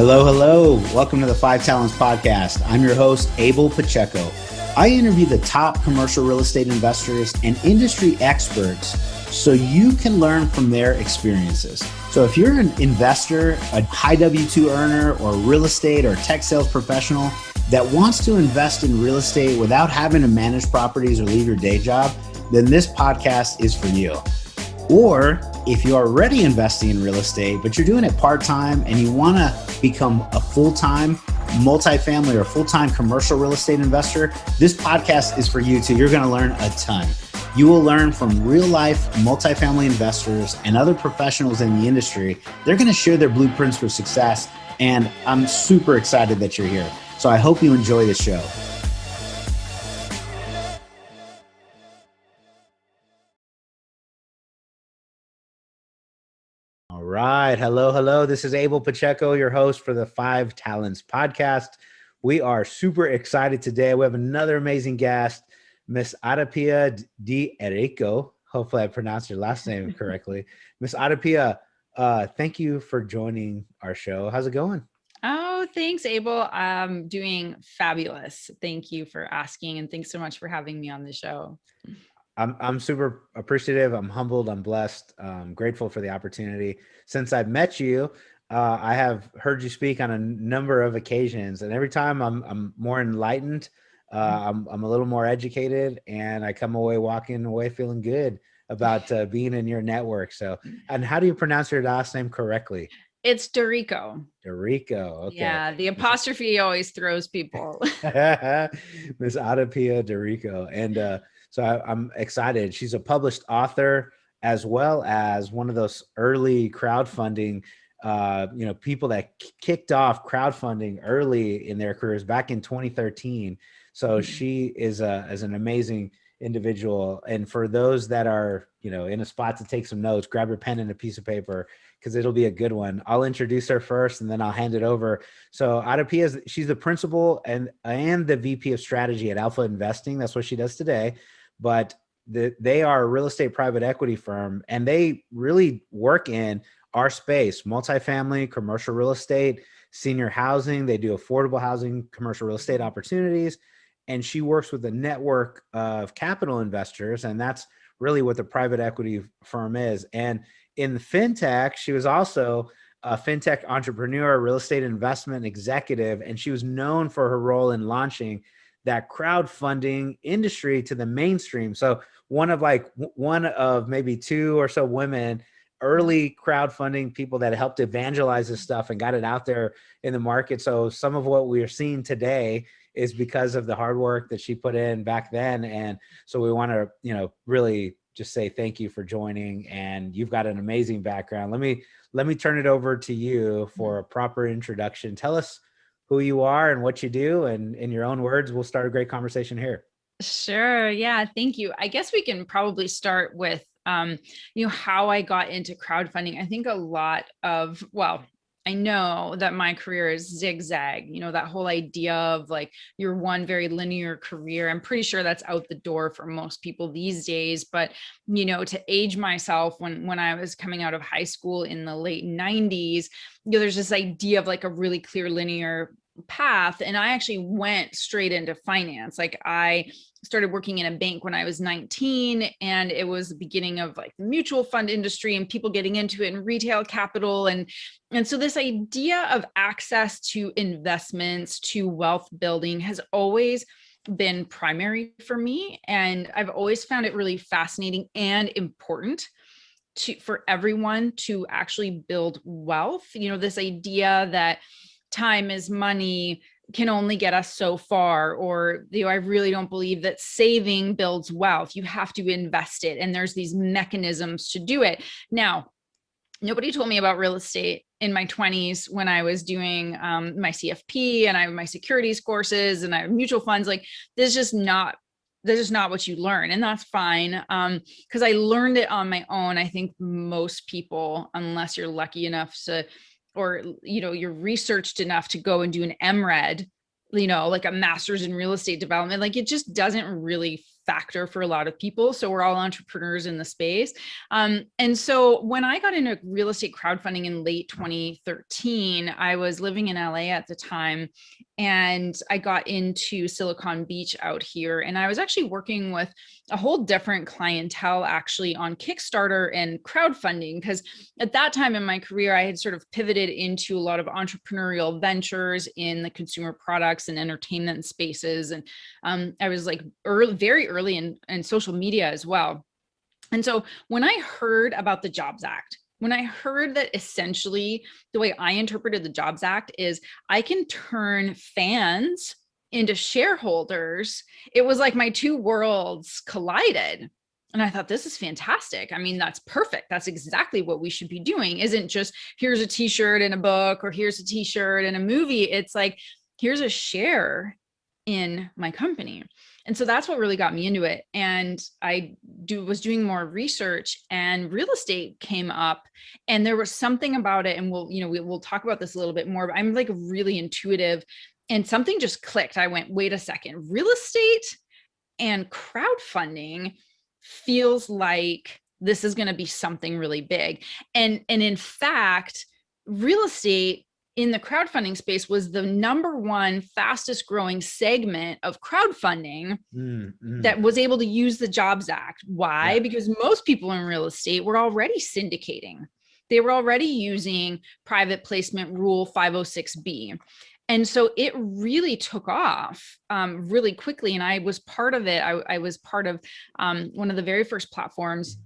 Hello, hello. Welcome to the 5TalentsPodcast. I'm your host, Abel Pacheco. I interview the top commercial real estate investors and industry experts so you can learn from their experiences. So if you're an investor, a high W-2 earner, or real estate or tech sales professional that wants to invest in real estate without having to manage properties or leave your day job, then this podcast is for you. Or if you're already investing in real estate, but you're doing it part-time and you want to become a full-time multifamily or full-time commercial real estate investor, this podcast is for you too. You're going to learn a ton. You will learn from real-life multifamily investors and other professionals in the industry. They're going to share their blueprints for success, and I'm super excited that you're here. So I hope you enjoy the show. All right. Hello, hello. This is Abel Pacheco, your host for the 5 Talents Podcast. We are super excited today. We have another amazing guest, Miss AdaPia de Erico. Hopefully I pronounced your last name correctly. Miss AdaPia, thank you for joining our show. How's it going? Oh, thanks, Abel. I'm doing fabulous. Thank you for asking, and thanks so much for having me on the show. I'm super appreciative. I'm humbled. I'm blessed. Grateful for the opportunity. Since I've met you, I have heard you speak on a number of occasions, and every time I'm more enlightened. I'm a little more educated, and I come away walking away feeling good about being in your network. So, and how do you pronounce your last name correctly? It's Dorico. Dorico. Okay. Yeah, the apostrophe always throws people. Miss AdaPia Dorico. And so I'm excited. She's a published author as well as one of those early crowdfunding, people that kicked off crowdfunding early in their careers back in 2013. So she is an amazing individual. And for those that are, in a spot to take some notes, grab your pen and a piece of paper, because it'll be a good one. I'll introduce her first and then I'll hand it over. So AdaPia, she's the principal and the VP of strategy at Alpha Investing. That's what she does today. But they are a real estate private equity firm, and they really work in our space: multifamily, commercial real estate, senior housing. They do affordable housing, commercial real estate opportunities. And she works with a network of capital investors, and that's really what the private equity firm is. And in the fintech, she was also a fintech entrepreneur, real estate investment executive, and she was known for her role in launching that crowdfunding industry to the mainstream. So one of maybe two or so women, early crowdfunding people that helped evangelize this stuff and got it out there in the market. So some of what we are seeing today is because of the hard work that she put in back then. And so we want to, really just say thank you for joining. And you've got an amazing background. Let me turn it over to you for a proper introduction. Tell us who you are and what you do. And in your own words, we'll start a great conversation here. Sure. Yeah. Thank you. I guess we can probably start with, how I got into crowdfunding. I think I know that my career is zigzag, that whole idea of like your one very linear career. I'm pretty sure that's out the door for most people these days. But, to age myself, when I was coming out of high school in the late 90s, there's this idea of like a really clear linear path. And I actually went straight into finance. Like I started working in a bank when I was 19, and it was the beginning of like the mutual fund industry and people getting into it and retail capital. And so this idea of access to investments, to wealth building has always been primary for me. And I've always found it really fascinating and important for everyone to actually build wealth. This idea that time is money can only get us so far, or I really don't believe that saving builds wealth. You have to invest it, and there's these mechanisms to do it. Now, nobody told me about real estate in my 20s when I was doing my CFP, and I have my securities courses, and I have mutual funds. Like this is just not what you learn, and that's fine. Because I learned it on my own. I think most people, unless you're lucky enough to, or, you're researched enough to go and do an MRED, like a master's in real estate development, like it just doesn't really factor for a lot of people. So we're all entrepreneurs in the space. And so when I got into real estate crowdfunding in late 2013, I was living in LA at the time, and I got into Silicon Beach out here. And I was actually working with a whole different clientele actually on Kickstarter and crowdfunding, because at that time in my career, I had sort of pivoted into a lot of entrepreneurial ventures in the consumer products and entertainment spaces. And I was like very early in social media as well. And so when I heard about the Jobs Act, when I heard that essentially the way I interpreted the Jobs Act is I can turn fans into shareholders, it was like my two worlds collided. And I thought, this is fantastic. I mean, that's perfect. That's exactly what we should be doing. Isn't just here's a t-shirt and a book, or here's a t-shirt and a movie. It's like, here's a share in my company. And so that's what really got me into it. And I was doing more research, and real estate came up, and there was something about it. And we'll talk about this a little bit more, but I'm like really intuitive, and something just clicked. I went, wait a second, real estate and crowdfunding feels like this is going to be something really big. And in fact, real estate in the crowdfunding space was the number one fastest growing segment of crowdfunding that was able to use the Jobs Act. Why? Because most people in real estate were already syndicating. They were already using private placement rule 506B. And so it really took off really quickly. And I was part of it. I was part of one of the very first platforms.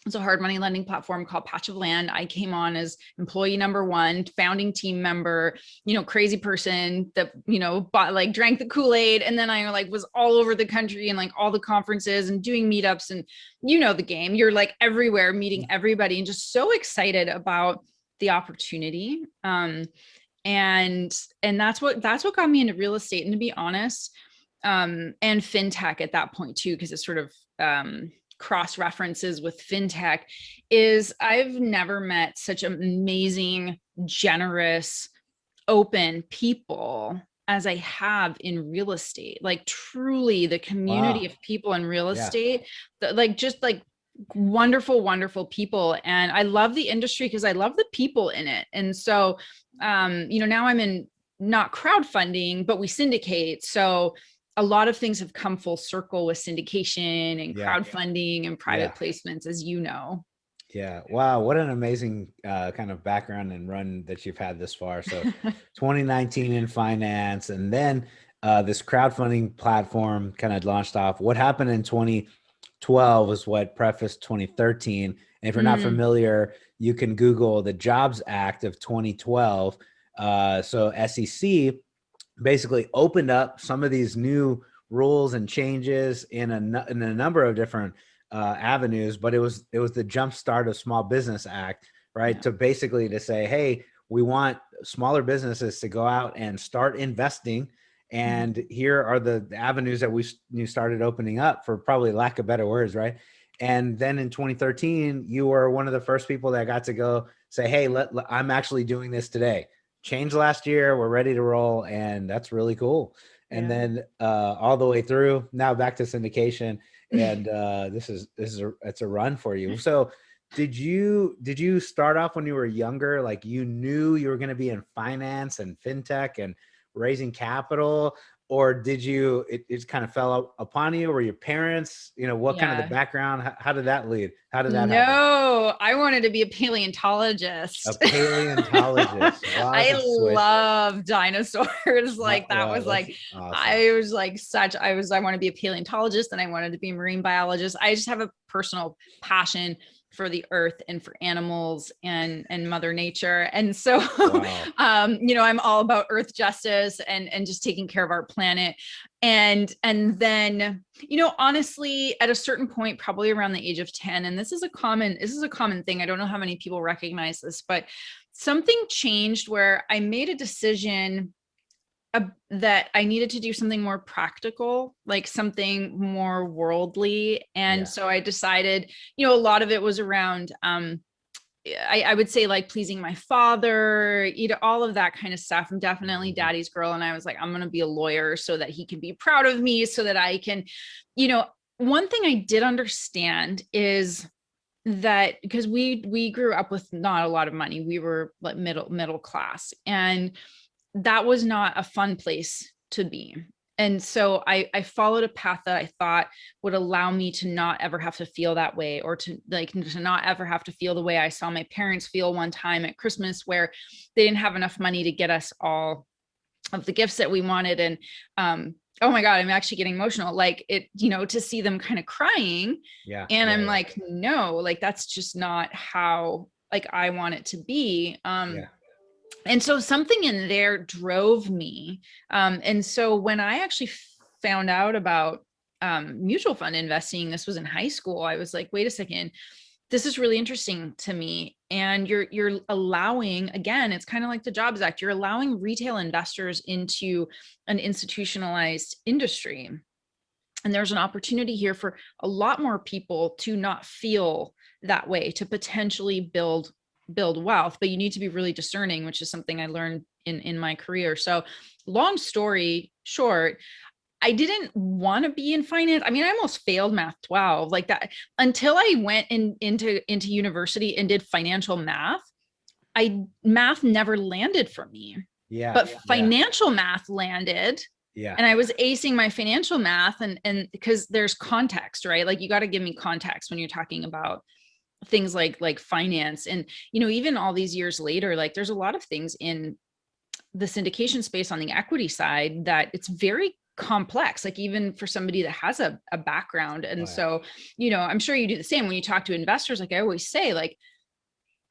It's a hard money lending platform called Patch of Land. I came on as employee number one, founding team member, crazy person that, drank the Kool-Aid. And then I was all over the country and like all the conferences and doing meetups, and the game, you're like everywhere meeting everybody and just so excited about the opportunity. And that's what got me into real estate. And to be honest, and fintech at that point too, because it sort of, cross references with fintech, is I've never met such amazing, generous, open people as I have in real estate. Like truly the community of people in real estate, just wonderful, wonderful people. And I love the industry because I love the people in it. And so, now I'm in not crowdfunding, but we syndicate. So a lot of things have come full circle with syndication and crowdfunding and private placements, as you know. Yeah. Wow. What an amazing kind of background and run that you've had this far. So 2019 in finance, and then this crowdfunding platform kind of launched off. What happened in 2012 is what prefaced 2013. And if you're not familiar, you can Google the Jobs Act of 2012. So SEC basically opened up some of these new rules and changes in a number of different avenues, but it was the Jumpstart of Small Business Act, right? To say, hey, we want smaller businesses to go out and start investing. And here are the avenues that we started opening up, for probably lack of better words, right? And then in 2013, you were one of the first people that got to go say, hey, I'm actually doing this today. Changed last year, we're ready to roll, and that's really cool. And then all the way through now back to syndication, and it's a run for you. So did you start off when you were younger, like you knew you were going to be in finance and fintech and raising capital, or did you it kind of fell upon you, or your parents, what kind of the background, how did that lead, how did that happen? No, I wanted to be a paleontologist. A paleontologist. Wow, I love dinosaurs. Like that was like awesome. I want to be a paleontologist, and I wanted to be a marine biologist. I just have a personal passion for the earth and for animals and Mother Nature. And so, I'm all about earth justice and just taking care of our planet. And then, honestly, at a certain point, probably around the age of 10, and this is a common thing. I don't know how many people recognize this, but something changed where I made a decision that I needed to do something more practical, like something more worldly. And so I decided, a lot of it was around, I would say like pleasing my father, all of that kind of stuff. I'm definitely daddy's girl. And I was like, I'm going to be a lawyer so that he can be proud of me, so that I can, one thing I did understand is that because we grew up with not a lot of money, we were like middle class, and that was not a fun place to be. And so I followed a path that I thought would allow me to not ever have to feel that way, or to not ever have to feel the way I saw my parents feel one time at Christmas, where they didn't have enough money to get us all of the gifts that we wanted. And oh my God, I'm actually getting emotional. Like it, to see them kind of crying. Yeah. And yeah, I'm yeah. like, no, like that's just not how like I want it to be. Yeah. And so something in there drove me. And so when I actually found out about mutual fund investing, this was in high school, I was like, wait a second, this is really interesting to me. And you're allowing, again, it's kind of like the Jobs Act, you're allowing retail investors into an institutionalized industry. And there's an opportunity here for a lot more people to not feel that way, to potentially build wealth, but you need to be really discerning, which is something I learned in my career. So long story short, I didn't want to be in finance. I mean, I almost failed math 12 like that until I went into university and did financial math. Math never landed for me, Yeah. but financial math landed. Yeah. And I was acing my financial math, and because there's context, right? Like you got to give me context when you're talking about things like finance. And even all these years later, like there's a lot of things in the syndication space on the equity side that it's very complex, like even for somebody that has a background. And so I'm sure you do the same when you talk to investors. Like I always say, like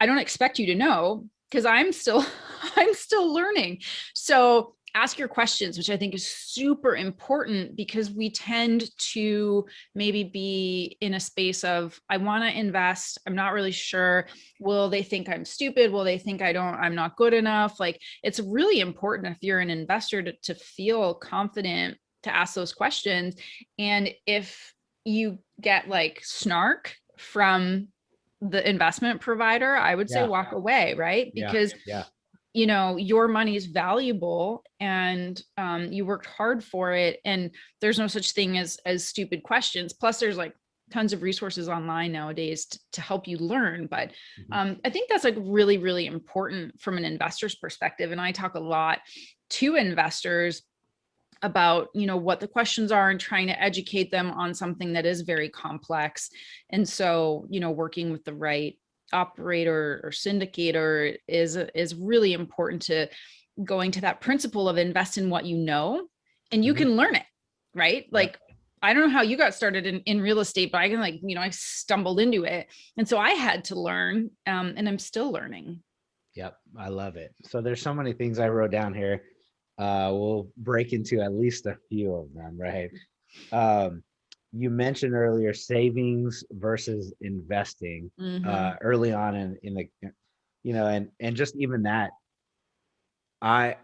I don't expect you to know, because I'm still I'm still learning. So ask your questions, which I think is super important, because we tend to maybe be in a space of, I want to invest, I'm not really sure, will they think I'm stupid, will they think I'm not good enough? Like it's really important, if you're an investor, to feel confident to ask those questions. And if you get like snark from the investment provider, I would say walk away, right? Because your money is valuable, and you worked hard for it, and there's no such thing as stupid questions. Plus there's like tons of resources online nowadays to help you learn. But I think that's like really, really important from an investor's perspective. And I talk a lot to investors about what the questions are, and trying to educate them on something that is very complex. And so working with the right operator or syndicator is really important, to going to that principle of invest in what you know, and you can learn it, right? Like I don't know how you got started in real estate, but I can I stumbled into it, and so I had to learn, and I'm still learning. Yep. I love it. So there's so many things I wrote down here. We'll break into at least a few of them, right? You mentioned earlier savings versus investing early on in the, and just even that, I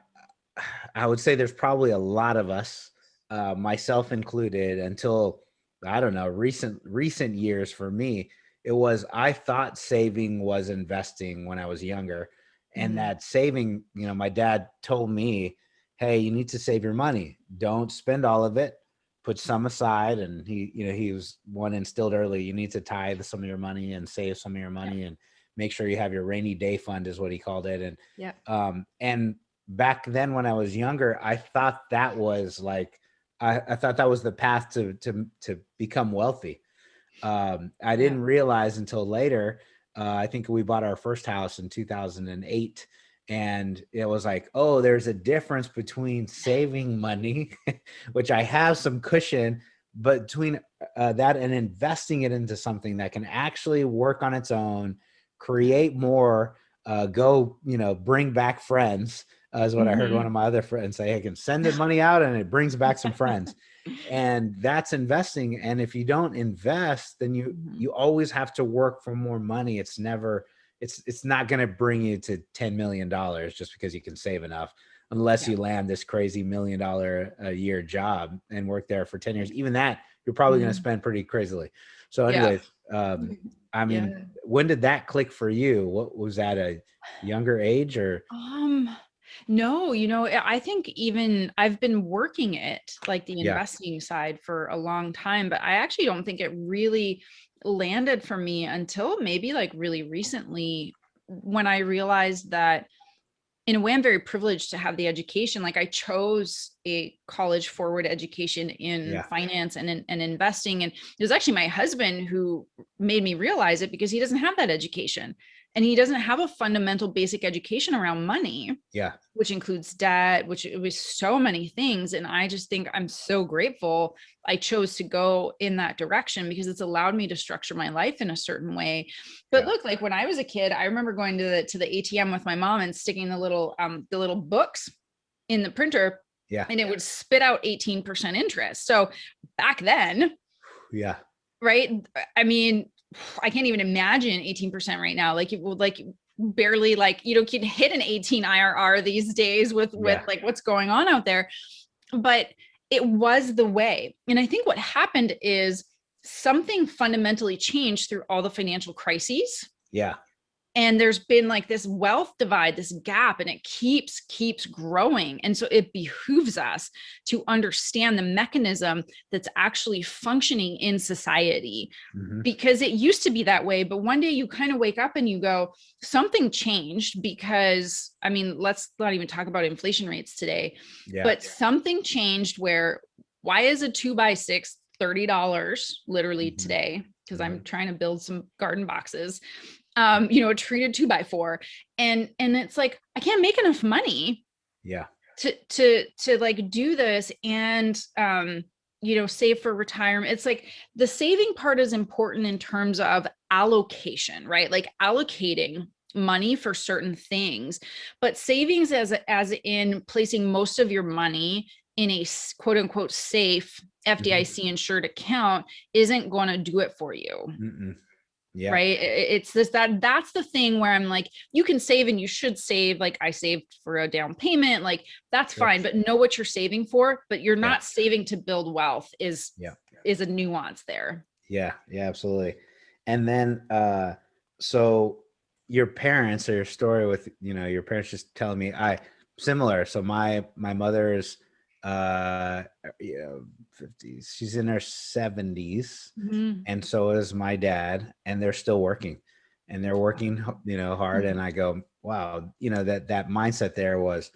I would say there's probably a lot of us, myself included, until I don't know, recent years for me, it was, I thought saving was investing when I was younger, and that saving, my dad told me, hey, you need to save your money. Don't spend all of it. Put some aside. And he was one instilled early, you need to tithe some of your money and save some of your money and make sure you have your rainy day fund, is what he called it. And back then when I was younger, I thought that was like, I thought that was the path to become wealthy. I didn't realize until later, I think we bought our first house in 2008. And it was like, oh, there's a difference between saving money, which I have some cushion, but between that and investing it into something that can actually work on its own, create more, bring back friends, is what I heard one of my other friends say. I can send the money out and it brings back some friends. And that's investing. And if you don't invest, then you always have to work for more money. It's not going to bring you to $10 million just because you can save enough, unless you land this crazy $1 million a year job and work there for 10 years. Even that, you're probably going to spend pretty crazily. So anyways, I mean, when did that click for you? What was that, a younger age or? No, I think even I've been working it, like the Yeah. investing side, for a long time, but I actually don't think it really landed for me until maybe like really recently, when I realized that in a way I'm very privileged to have the education. Like I chose a college forward education in Yeah. finance and investing. And it was actually my husband who made me realize it, because he doesn't have that education and he doesn't have a fundamental basic education around money, Yeah. which includes debt, which it was so many things. And I just think I'm so grateful I chose to go in that direction, because it's allowed me to structure my life in a certain way. But Yeah. look, like when I was a kid, I remember going to the ATM with my mom and sticking the little books in the printer, Yeah. and it would spit out 18% interest. So back then, Yeah. right? I mean, I can't even imagine 18% right now. Like it would like barely, like, can hit an 18 IRR these days with Yeah. like what's going on out there. But it was the way. And I think what happened is something fundamentally changed through all the financial crises, Yeah. and there's been like this wealth divide, this gap, and it keeps growing. And so it behooves us to understand the mechanism that's actually functioning in society, Hmm. because it used to be that way, but one day you kind of wake up and you go, something changed. Because I mean, let's not even talk about inflation rates today, Yeah. but something changed where, why is a 2x6 $30 literally Hmm. today? Because Hmm. I'm trying to build some garden boxes, a treated 2x4. And it's like, I can't make enough money Yeah. to like do this and save for retirement. It's like the saving part is important in terms of allocation, right? Like allocating money for certain things, but savings as in placing most of your money in a quote unquote safe Hmm. FDIC insured account isn't going to do it for you. Mm-mm. Yeah. Right. It's this, that's the thing where I'm like, you can save and you should save. Like I saved for a down payment, like that's Sure. fine, but know what you're saving for. But you're Yeah. not saving to build wealth Yeah. is a nuance there. Yeah. Yeah. Absolutely. And then, so your parents, or your story with, your parents just telling me, similar. So my mother's, you know, 50s, she's in her 70s. Mhm. And so is my dad, and they're still working, and they're working, hard. And I go, wow, that mindset there was,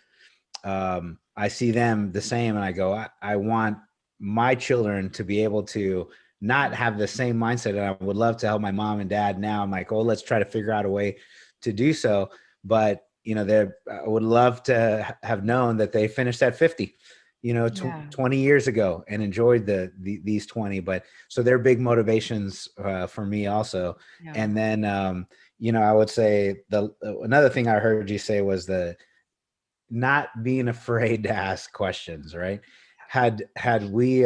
I see them the same, and I go, I want my children to be able to not have the same mindset. And I would love to help my mom and dad now. I'm like, oh, let's try to figure out a way to do so. But, I would love to have known that they finished at 50, Yeah. 20 years ago, and enjoyed these 20. But so they're big motivations for me also. Yeah. And then, I would say another thing I heard you say was the not being afraid to ask questions, right? Had we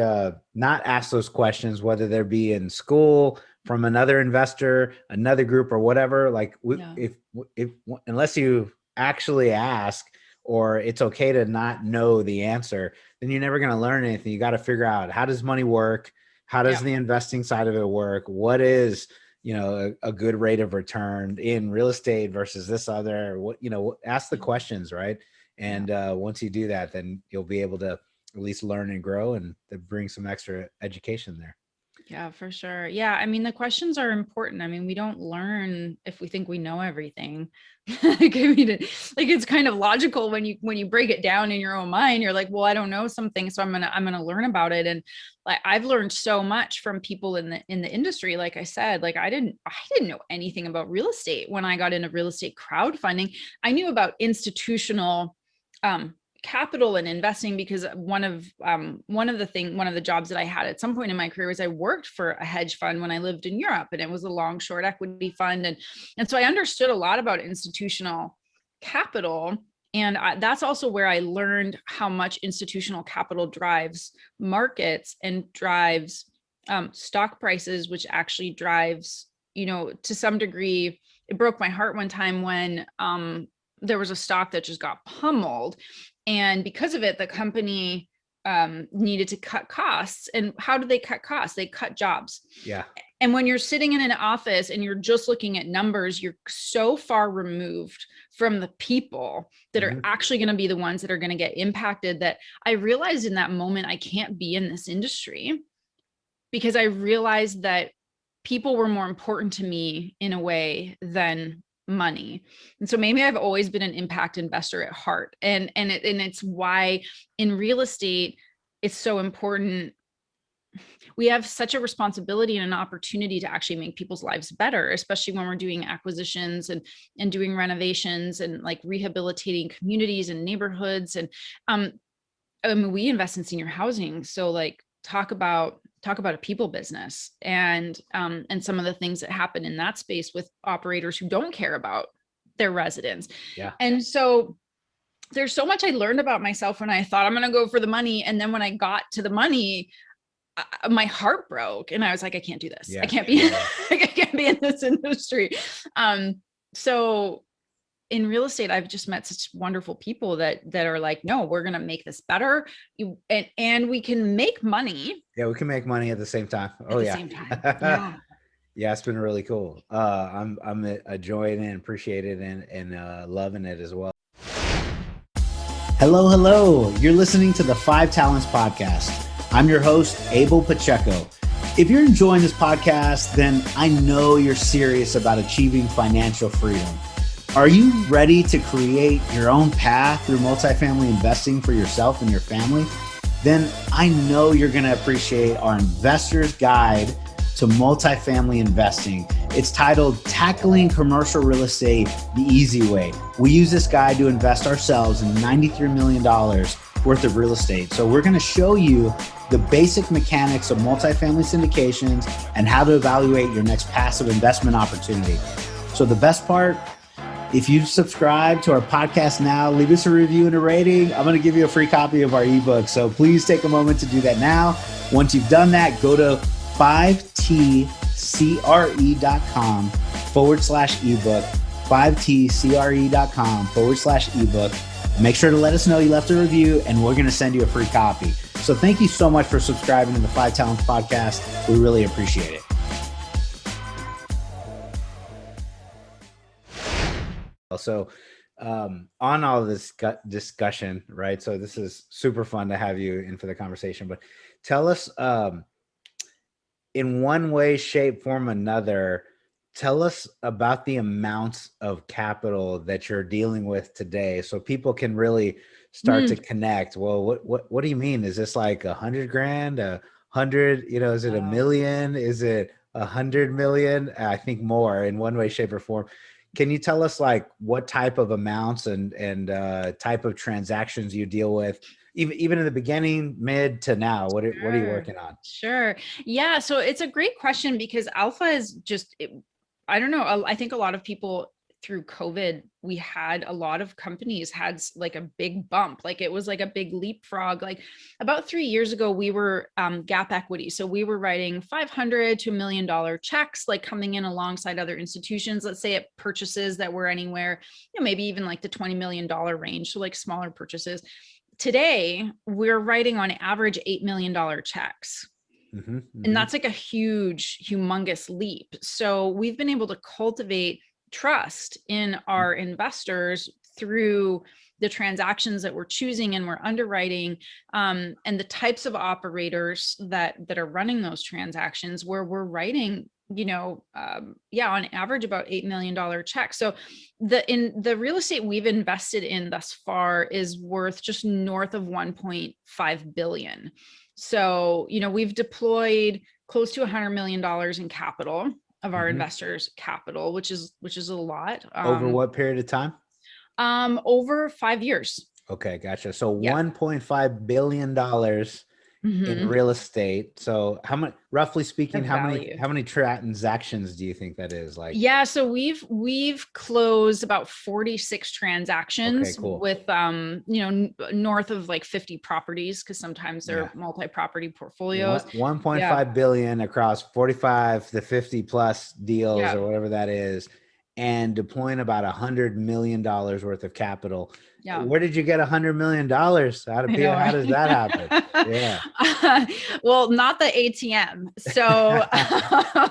not asked those questions, whether they're be in school, from another investor, another group, or whatever, like Yeah. if unless you actually ask, or it's okay to not know the answer, then you're never going to learn anything. You got to figure out, how does money work? How does Yeah. the investing side of it work? What is, a good rate of return in real estate versus this other, ask the questions, right? Yeah. And once you do that, then you'll be able to at least learn and grow, and to bring some extra education there. Yeah, for sure. Yeah, I mean, the questions are important. I mean, we don't learn if we think we know everything. Like, I mean, like it's kind of logical when you break it down in your own mind. You're like, well, I don't know something, so I'm gonna learn about it. And like I've learned so much from people in the industry. Like I said, like I didn't know anything about real estate when I got into real estate crowdfunding. I knew about institutional um capital and investing, because one of the jobs that I had at some point in my career was I worked for a hedge fund when I lived in Europe, and it was a long short equity fund. And so I understood a lot about institutional capital. And that's also where I learned how much institutional capital drives markets and drives stock prices, which actually drives, to some degree. It broke my heart one time when there was a stock that just got pummeled, and because of it, the company needed to cut costs. And how do they cut costs? They cut jobs. Yeah. And when you're sitting in an office and you're just looking at numbers, you're so far removed from the people that are actually going to be the ones that are going to get impacted, that I realized in that moment, I can't be in this industry, because I realized that people were more important to me in a way than money. And so maybe I've always been an impact investor at heart. And it's why in real estate, it's so important. We have such a responsibility and an opportunity to actually make people's lives better, especially when we're doing acquisitions and doing renovations and like rehabilitating communities and neighborhoods. And I mean, we invest in senior housing. So like talk about a people business, and some of the things that happen in that space with operators who don't care about their residents. Yeah. And so there's so much I learned about myself when I thought I'm going to go for the money. And then when I got to the money, my heart broke and I was like, I can't do this. I can't be, I can't be in this industry. So in real estate, I've just met such wonderful people that are like, no, we're going to make this better. And we can make money. Yeah. We can make money at the same time. Same time. Yeah. Yeah. It's been really cool. I'm enjoying it and appreciating it and loving it as well. Hello. You're listening to the 5 Talents Podcast. I'm your host, Abel Pacheco. If you're enjoying this podcast, then I know you're serious about achieving financial freedom. Are you ready to create your own path through multifamily investing for yourself and your family? Then I know you're going to appreciate our Investor's Guide to Multifamily Investing. It's titled Tackling Commercial Real Estate the Easy Way. We use this guide to invest ourselves in $93 million worth of real estate. So we're going to show you the basic mechanics of multifamily syndications and how to evaluate your next passive investment opportunity. So the best part, if you subscribe to our podcast now, leave us a review and a rating. I'm going to give you a free copy of our ebook. So please take a moment to do that now. Once you've done that, go to 5tcre.com/ebook, 5tcre.com/ebook. Make sure to let us know you left a review and we're going to send you a free copy. So thank you so much for subscribing to the 5 Talents Podcast. We really appreciate it. So on all of this discussion, right? So this is super fun to have you in for the conversation, but tell us in one way, shape, form, another, tell us about the amounts of capital that you're dealing with today so people can really start to connect. Well, what do you mean? Is this like $100,000, 100, is it $1 million? Is it 100 million? I think more in one way, shape, or form. Can you tell us like what type of amounts and type of transactions you deal with, even in the beginning, mid to now? What are you working on? Sure. Yeah. So it's a great question because alpha is just, I don't know. I think a lot of people through COVID, we had a lot of companies had like a big bump. Like it was like a big leapfrog. Like about 3 years ago, we were gap equity. So we were writing $500 to $1 million checks, like coming in alongside other institutions. Let's say at purchases that were anywhere, maybe even like the $20 million range. So like smaller purchases. Today, we're writing on average $8 million checks. And that's like a humongous leap. So we've been able to cultivate trust in our investors through the transactions that we're choosing and we're underwriting, and the types of operators that are running those transactions where we're writing, on average about $8 million checks. So in the real estate we've invested in thus far is worth just north of 1.5 billion. So, we've deployed close to $100 million in capital of our investors' capital, which is a lot. Over what period of time? Over 5 years. Okay, gotcha. So $1.5 billion in real estate. So how much, roughly speaking, how many transactions do you think that is? Like, yeah, so we've closed about 46 transactions with north of like 50 properties, because sometimes they're multi-property portfolios. 1.5 billion across 45 to 50 plus deals or whatever that is, and deploying about $100 million worth of capital. Yeah. Where did you get $100 million, I know. AdaPia? How does that happen? Yeah. Well, not the ATM. So, uh,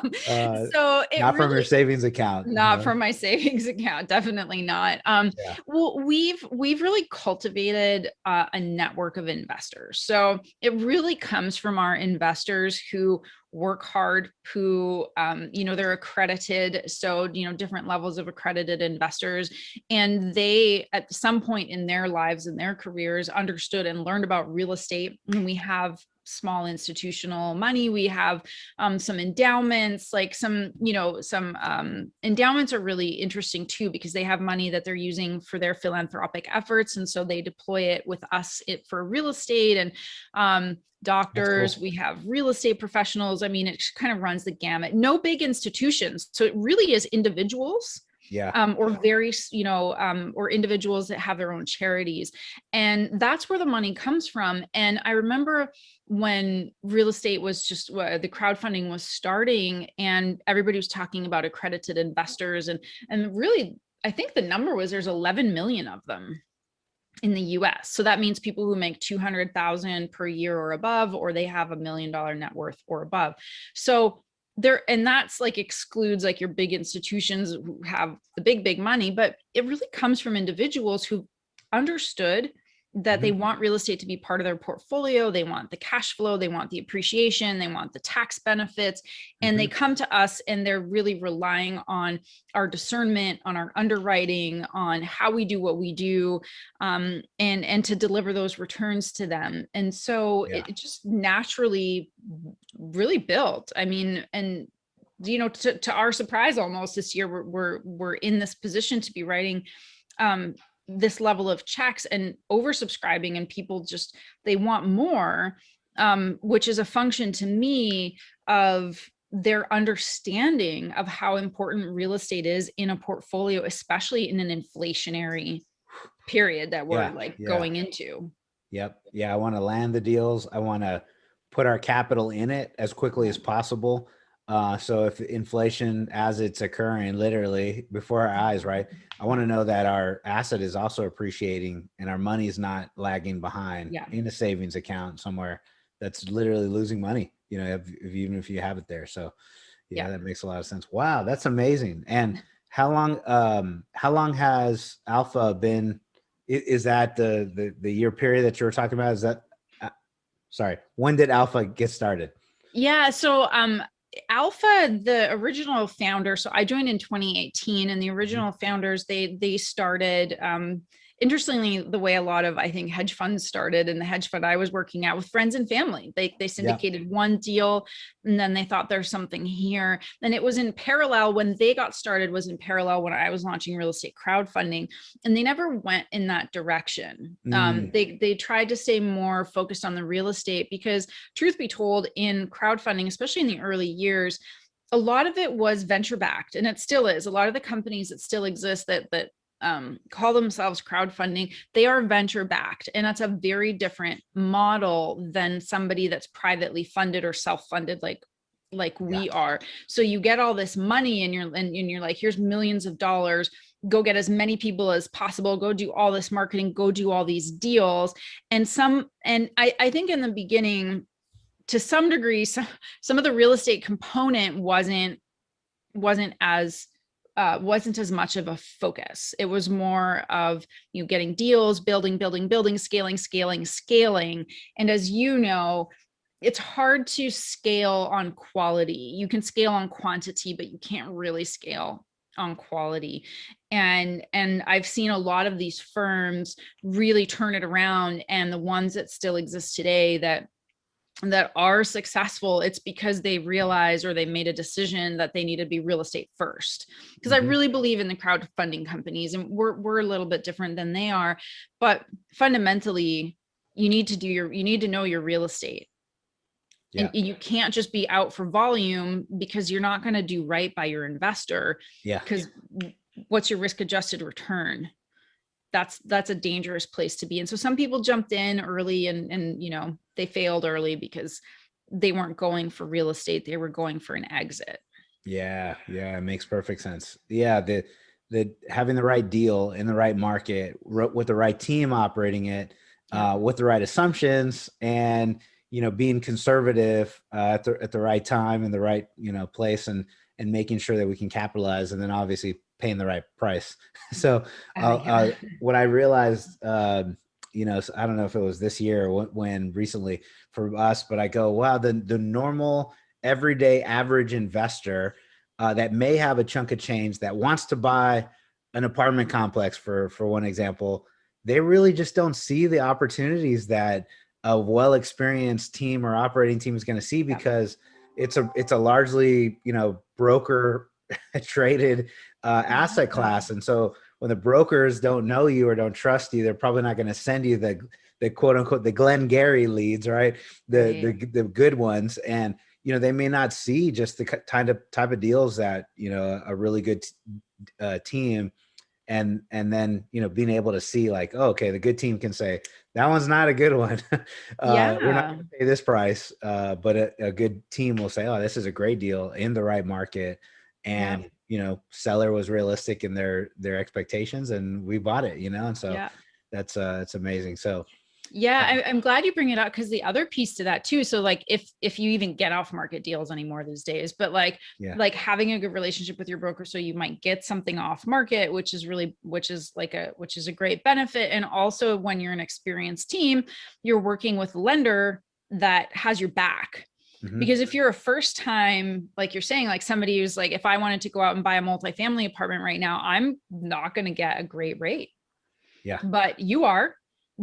so it Not from your really, savings account. not from my savings account, definitely not. Yeah. Well, we've really cultivated a network of investors. So it really comes from our investors who work hard, who they're accredited. So different levels of accredited investors, and they at some point in their lives and their careers understood and learned about real estate. And we have small institutional money. We have some endowments, like some endowments are really interesting too, because they have money that they're using for their philanthropic efforts. And so they deploy it with us for real estate and doctors. Cool. We have real estate professionals. I mean, it kind of runs the gamut. No big institutions. So it really is individuals. Yeah. Or very, or individuals that have their own charities. And that's where the money comes from. And I remember when real estate was just the crowdfunding was starting, and everybody was talking about accredited investors, and really, I think the number was there's 11 million of them in the US. So that means people who make 200,000 per year or above, or they have $1 million net worth or above. So there, and that's like excludes like your big institutions who have the big money, but it really comes from individuals who understood that they want real estate to be part of their portfolio. They want the cash flow, they want the appreciation, they want the tax benefits, and they come to us and they're really relying on our discernment, on our underwriting, on how we do what we do, and to deliver those returns to them. And so it just naturally really built. I mean, and to our surprise, almost this year, we're in this position to be writing this level of checks and oversubscribing, and people just, they want more, which is a function to me of their understanding of how important real estate is in a portfolio, especially in an inflationary period that we're going into. Yep. Yeah. I want to land the deals. I want to put our capital in it as quickly as possible. So if inflation, as it's occurring literally before our eyes, right, I want to know that our asset is also appreciating and our money is not lagging behind in a savings account somewhere that's literally losing money, even if you have it there. So that makes a lot of sense. Wow, that's amazing. And how long has Alpha been? Is that the year period that you were talking about? Is that sorry, when did Alpha get started? Yeah, so Alpha, the original founder, so I joined in 2018, and the original founders, they started, interestingly, the way a lot of, I think, hedge funds started, and the hedge fund I was working at with friends and family. They syndicated one deal, and then they thought there's something here. And it was in parallel when they got started, was in parallel when I was launching real estate crowdfunding, and they never went in that direction. They tried to stay more focused on the real estate, because truth be told, in crowdfunding, especially in the early years, a lot of it was venture backed, and it still is. A lot of the companies that still exist that call themselves crowdfunding, they are venture backed, and that's a very different model than somebody that's privately funded or self-funded like we are. So you get all this money and you're like, here's millions of dollars, go get as many people as possible, go do all this marketing, go do all these deals. And I think in the beginning, to some degree, some of the real estate component wasn't as much of a focus. It was more of getting deals, building, scaling. And as you know, it's hard to scale on quality. You can scale on quantity, but you can't really scale on quality. And I've seen a lot of these firms really turn it around, and the ones that still exist today that are successful, it's because they realized, or they made a decision that they need to be real estate first. Because I really believe in the crowdfunding companies, and we're a little bit different than they are, but fundamentally you need to know your real estate. And you can't just be out for volume, because you're not going to do right by your investor. Because what's your risk adjusted return? That's a dangerous place to be. And so some people jumped in early and they failed early because they weren't going for real estate. They were going for an exit. Yeah. It makes perfect sense. Yeah. having the right deal in the right market with the right team operating it, with the right assumptions, and being conservative at the right time in the right place, and making sure that we can capitalize, and then obviously paying the right price. So what I realized, so I don't know if it was this year or when recently for us, but I go, wow, the normal everyday average investor that may have a chunk of change that wants to buy an apartment complex, for one example, they really just don't see the opportunities that a well-experienced team or operating team is going to see, because it's a largely broker traded asset class. And so when the brokers don't know you or don't trust you, they're probably not going to send you the quote unquote the Glengarry leads, right? The good ones. And they may not see just the type of deals that a really good team, and then being able to see like, oh, okay, the good team can say that one's not a good one. We're not going to pay this price, but a good team will say, oh, this is a great deal in the right market, and seller was realistic in their expectations, and we bought it. And so that's it's amazing. So I'm glad you bring it up, because the other piece to that too. So like if you even get off market deals anymore these days, but like having a good relationship with your broker, so you might get something off market, which is a great benefit. And also when you're an experienced team, you're working with a lender that has your back. Because if you're a first time, like you're saying, like somebody who's like, if I wanted to go out and buy a multifamily apartment right now, I'm not going to get a great rate. But you are,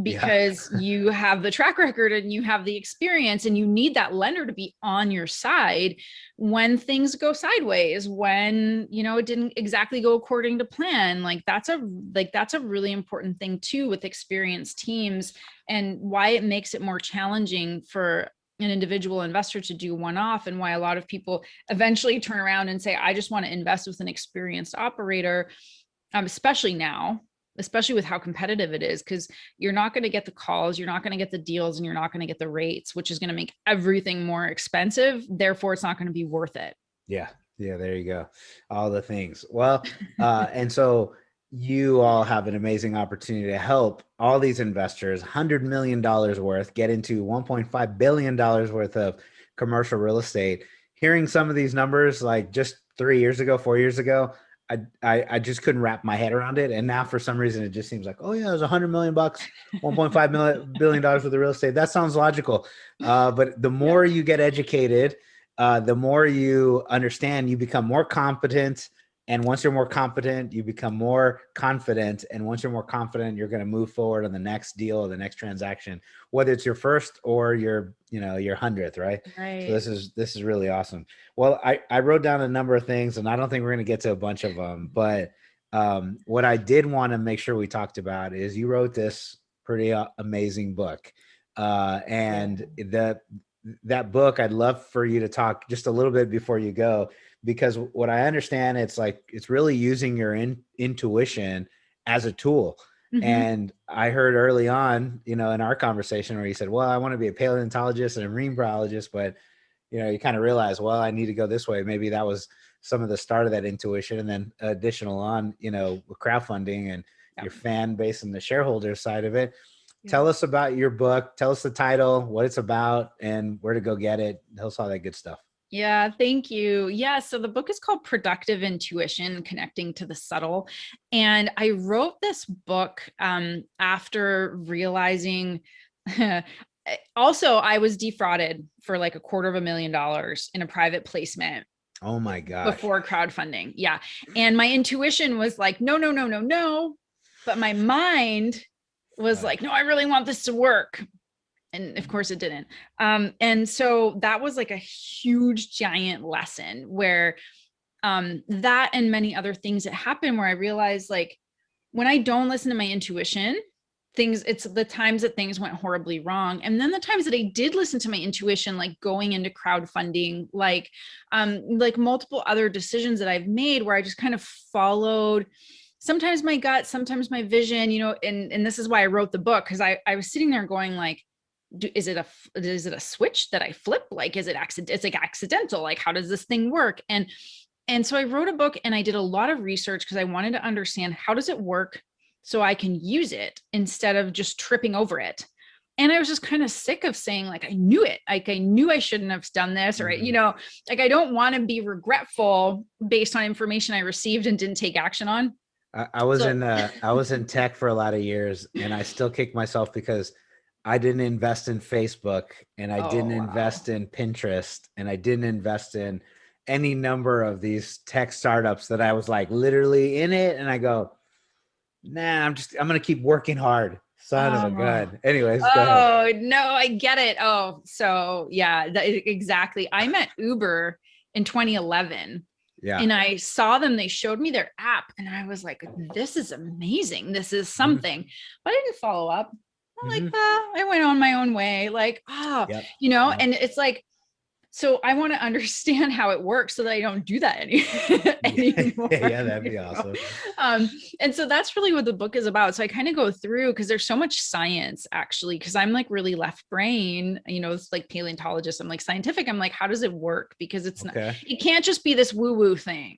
because you have the track record and you have the experience, and you need that lender to be on your side when things go sideways, when it didn't exactly go according to plan. Like that's a really important thing too with experienced teams, and why it makes it more challenging for an individual investor to do one-off, and why a lot of people eventually turn around and say, I just want to invest with an experienced operator, especially now, especially with how competitive it is, because you're not going to get the calls, you're not going to get the deals, and you're not going to get the rates, which is going to make everything more expensive. Therefore, it's not going to be worth it. Yeah. There you go. All the things. Well, and so you all have an amazing opportunity to help all these investors, $100 million worth, get into $1.5 billion worth of commercial real estate. Hearing some of these numbers, like just 4 years ago, I just couldn't wrap my head around it. And now for some reason, it just seems like, oh yeah, it was $100 million, $1.5 billion worth of real estate. That sounds logical. But the more you get educated, the more you understand, you become more competent. And once you're more competent, you become more confident. And once you're more confident, you're going to move forward on the next deal or the next transaction, whether it's your first or your 100th, right? So this is really awesome. Well, I wrote down a number of things, and I don't think we're going to get to a bunch of them, but what I did want to make sure we talked about is you wrote this pretty amazing book. And that book, I'd love for you to talk just a little bit before you go, because what I understand, it's really using your intuition as a tool. And I heard early on, in our conversation where you said, well, I want to be a paleontologist and a marine biologist, but you kind of realize, well, I need to go this way. Maybe that was some of the start of that intuition. And then additional on, with crowdfunding and your fan base and the shareholder side of it. Tell us about your book. Tell us the title, what it's about, and where to go get it. Tell us all that good stuff. Yeah, thank you. Yeah, so the book is called Productive Intuition, Connecting to the Subtle. And I wrote this book after realizing, also, I was defrauded for like $250,000 in a private placement. Oh my God. Before crowdfunding. Yeah. And my intuition was like, no, no, no, no, no. But my mind was like, no, I really want this to work. And of course it didn't. And so that was like a huge, giant lesson where that and many other things that happen, where I realized, like, when I don't listen to my intuition, it's the times that things went horribly wrong. And then the times that I did listen to my intuition, like going into crowdfunding, like multiple other decisions that I've made where I just kind of followed sometimes my gut, sometimes my vision, and this is why I wrote the book. Cause I was sitting there going like, is it a switch that I flip? Like, it's like accidental? Like, how does this thing work? And And so I wrote a book and I did a lot of research because I wanted to understand how does it work so I can use it instead of just tripping over it. And I was just kind of sick of saying, like, I knew it. Like, I knew I shouldn't have done this, or, like, I don't want to be regretful based on information I received and didn't take action on. I was in tech for a lot of years, and I still kick myself because I didn't invest in Facebook, and I didn't invest in Pinterest, and I didn't invest in any number of these tech startups that I was like literally in it, and I go, nah, I'm gonna keep working hard. Son of a gun. Anyways, go ahead. Oh no, I get it. Oh, so yeah, exactly. I met Uber in 2011. Yeah. And I saw them, they showed me their app, and I was like, this is amazing. This is something. But I didn't follow up. I'm like, I went on my own way. Like, and it's like, so I want to understand how it works so that I don't do that anymore. Yeah, that'd be awesome. And so that's really what the book is about. So I kind of go through, because there's so much science actually, because I'm like really left brain, it's like paleontologist. I'm like scientific. I'm like, how does it work? Because it's not, it can't just be this woo-woo thing,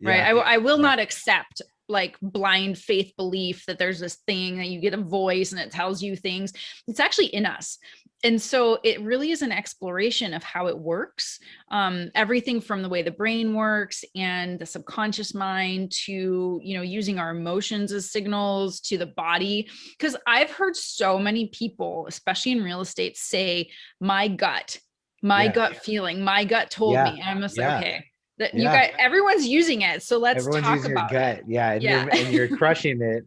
right? I will not accept like blind faith belief that there's this thing that you get a voice and it tells you things. It's actually in us. And so it really is an exploration of how it works. Everything from the way the brain works and the subconscious mind to, using our emotions as signals to the body. Because I've heard so many people, especially in real estate, say, my gut feeling, my gut told me. And I'm just like, okay. That you guys, everyone's using it. So let's talk about it. Yeah. And you're crushing it.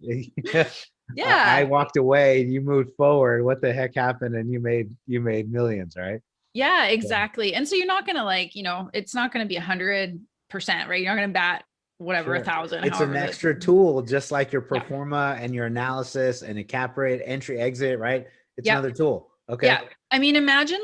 Yeah. I walked away, you moved forward. What the heck happened? And you made millions, right? Yeah, exactly. And so you're not going to it's not going to be 100%, right? You're not going to bat whatever 1,000. It's an extra tool, just like your pro forma and your analysis and a cap rate, entry, exit, right? It's another tool. Okay. Yeah. I mean, imagine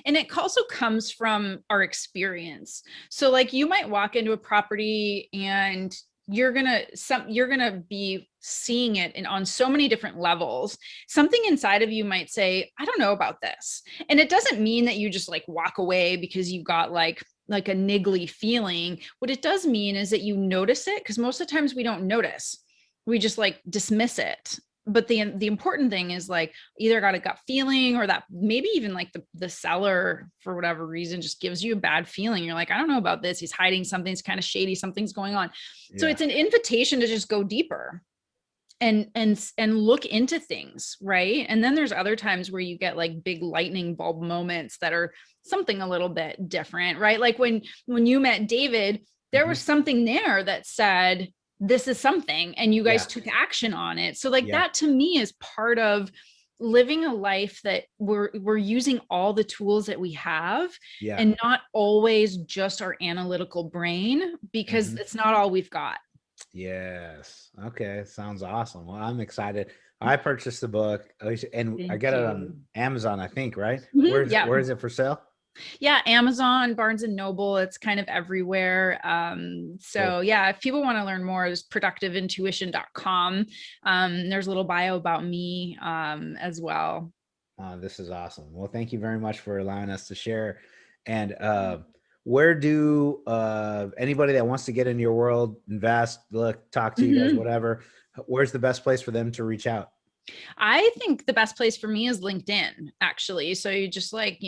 and it also comes from our experience. So like you might walk into a property and you're going to be seeing it on so many different levels. Something inside of you might say, I don't know about this. And it doesn't mean that you just like walk away because you got like a niggly feeling. What it does mean is that you notice it, because most of the times we don't notice. We just like dismiss it. But the important thing is like either got a gut feeling, or that maybe even like the seller for whatever reason just gives you a bad feeling. You're like, I don't know about this. He's hiding something. It's kind of shady. Something's going on. So it's an invitation to just go deeper and look into things. Right. And then there's other times where you get like big lightning bulb moments that are something a little bit different, right? Like when you met David, there was something there that said, this is something, and you guys took action on it. So like that to me is part of living a life that we're using all the tools that we have and not always just our analytical brain, because it's not all we've got. Yes. Okay. Sounds awesome. Well, I'm excited. I purchased the book and I got it on Amazon, I think, right? Where is it for sale? Yeah, Amazon, Barnes and Noble, it's kind of everywhere. So yeah, if people want to learn more, it's productiveintuition.com. There's a little bio about me as well. This is awesome. Well, thank you very much for allowing us to share. And where do anybody that wants to get into your world, invest, look, talk to you guys, whatever, where's the best place for them to reach out? I think the best place for me is LinkedIn, actually. So you just like,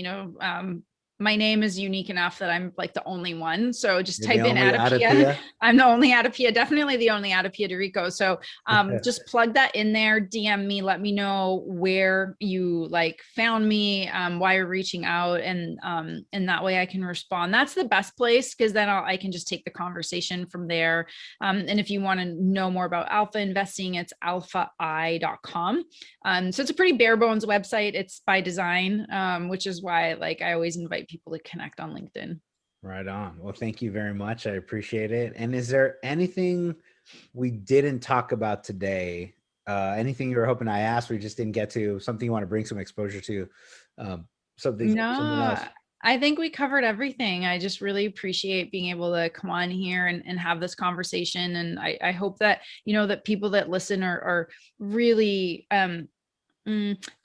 my name is unique enough that I'm like the only one. So just type in AdaPia. I'm the only AdaPia, definitely the only AdaPia Rico. So just plug that in there, DM me, let me know where you like found me, why you're reaching out, and that way I can respond. That's the best place, because then I can just take the conversation from there. And if you want to know more about alpha investing, it's alphai.com. So it's a pretty bare bones website. It's by design, which is why like I always invite people to connect on LinkedIn. Right on. Well, thank you very much. I appreciate it. And is there anything we didn't talk about today? Anything you were hoping I asked, we just didn't get to, something you want to bring some exposure to? Something else? I think we covered everything. I just really appreciate being able to come on here and have this conversation. And I hope that, that people that listen are really,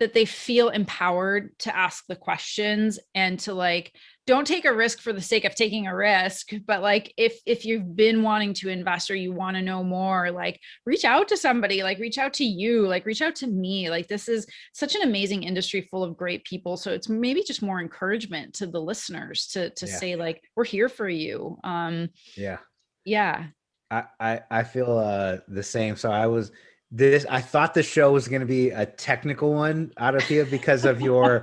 that they feel empowered to ask the questions and to like don't take a risk for the sake of taking a risk, but like if you've been wanting to invest or you want to know more, like reach out to somebody, like reach out to you, like reach out to me. Like this is such an amazing industry full of great people. So it's maybe just more encouragement to the listeners to say like, we're here for you. Yeah. Yeah. I feel the same. So I thought the show was going to be a technical one, AdaPia, because of your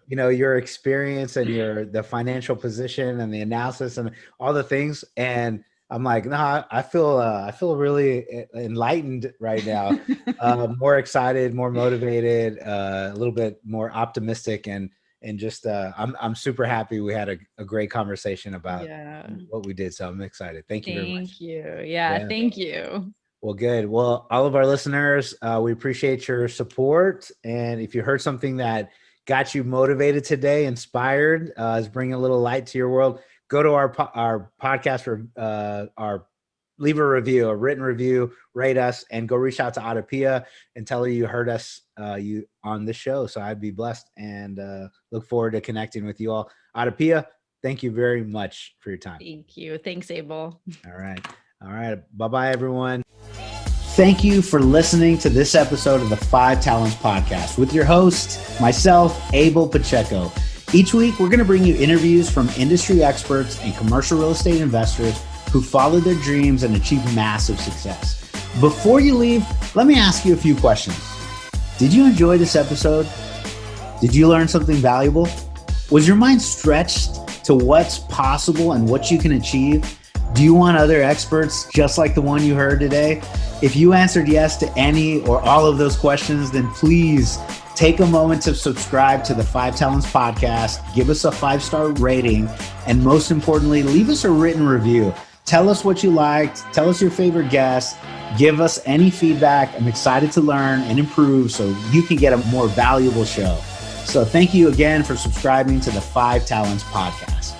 your experience and the financial position and the analysis and all the things. And I'm like, no, I feel really enlightened right now, more excited, more motivated, a little bit more optimistic, and just I'm super happy we had a great conversation about what we did. So I'm excited. Thank you very much. Thank you. Yeah. Thank you. Well, good. Well, all of our listeners, we appreciate your support. And if you heard something that got you motivated today, inspired, is bringing a little light to your world, go to our podcast or leave a review, a written review, rate us, and go reach out to AdaPia and tell her you heard us you on the show. So I'd be blessed and look forward to connecting with you all. AdaPia, thank you very much for your time. Thank you. Thanks, Abel. All right. Bye-bye, everyone. Thank you for listening to this episode of the 5 Talents Podcast with your host, myself, Abel Pacheco. Each week, we're going to bring you interviews from industry experts and commercial real estate investors who followed their dreams and achieved massive success. Before you leave, let me ask you a few questions. Did you enjoy this episode? Did you learn something valuable? Was your mind stretched to what's possible and what you can achieve? Do you want other experts just like the one you heard today? If you answered yes to any or all of those questions, then please take a moment to subscribe to the 5 Talents Podcast, give us a 5-star rating, and most importantly, leave us a written review. Tell us what you liked, tell us your favorite guest, give us any feedback. I'm excited to learn and improve so you can get a more valuable show. So thank you again for subscribing to the 5 Talents Podcast.